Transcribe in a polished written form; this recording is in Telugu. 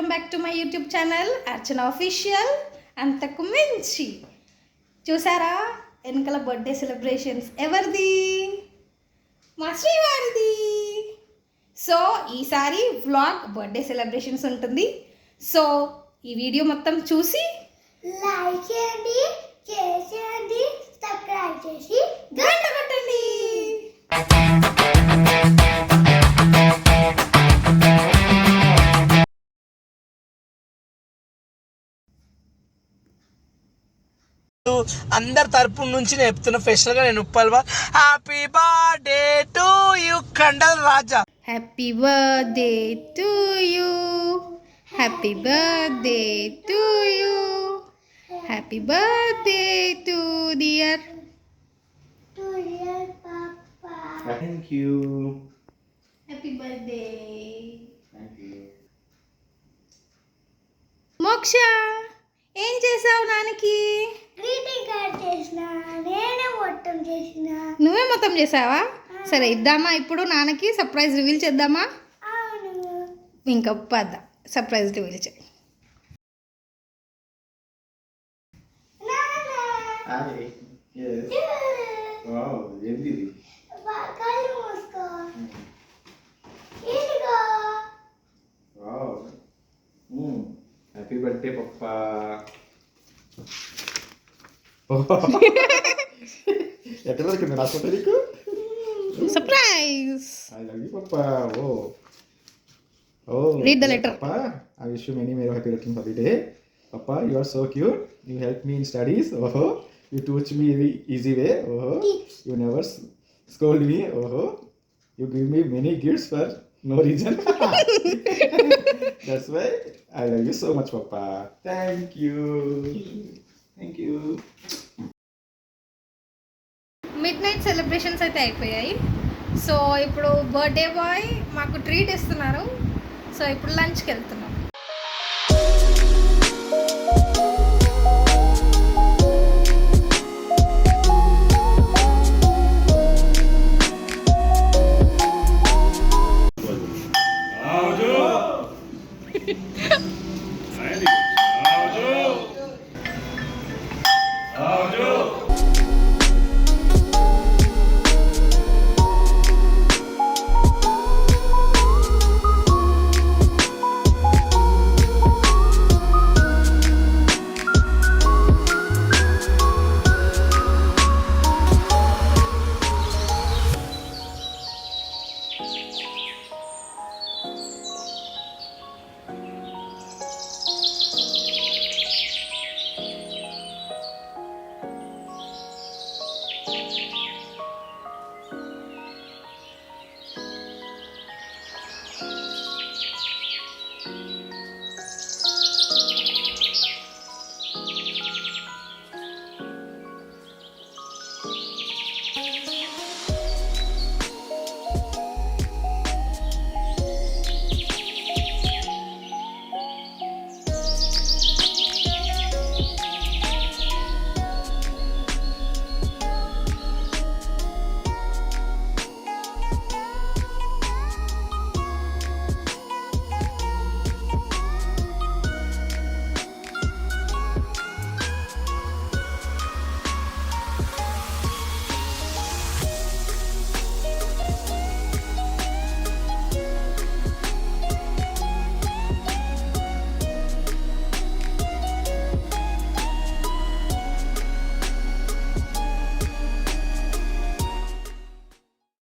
Welcome back to my YouTube channel Archana official. అంతకు మించి చూసారా వెనకాల బర్త్డే సెలబ్రేషన్స్ ఎవరిది? మా శ్రీవారిది. సో ఈసారి వ్లాగ్ బర్త్డే సెలబ్రేషన్స్ ఉంటుంది. సో ఈ వీడియో మొత్తం చూసి లైక్ చేయండి, షేర్ చేయండి, సబ్స్క్రైబ్ చేసి గంట కొట్టండి. అందరి తరపు నుంచి నేను చెప్తున్న స్పెషల్ గా నేను ఉప్పల్వా హ్యాపీ బర్త్డే టు యు కండల్ Raja. Happy birthday to you, happy birthday to you, happy birthday to dear. To your papa. Thank you. Happy birthday Thank you. మోక్ష. ఏం చేసావు నాన్నకి? గ్రీటింగ్ కార్డ్ చేసిన, నేనే మొత్తం చేసిన. నువ్వే మొత్తం చేసావా? సరే ఇద్దామా ఇప్పుడు నాన్నకి సర్ప్రైజ్ రివీల్ చేద్దామా? అవును. ఇంకా పద సర్ప్రైజ్ రివీల్ చేయి. Hi. Yes. Wow, ఏంది ఇది? కళ్ళు మూసుకో. ఇదిగో. Wow. Happy birthday, Papa. ఎక్కడ దొరికింది నా ఫోటో నీకు? Surprise. I love you, Papa. Oh. Oh. Read the letter. Papa, I wish you many more happy returns of the day. Papa, you are so cute. You help me in studies. Oh. You teach me the easy way. Oh. You never scold me. Oh. You give me many gifts for no reason. That's why I love you so much, Papa. Thank you. Thank you. Mid night celebrations అయితే అయిపోయాయి. సో ఇప్పుడు బర్త్డే బాయ్ మాకు ట్రీట్ ఇస్తున్నారు. సో ఇప్పుడు లంచ్కి వెళ్తున్నాం.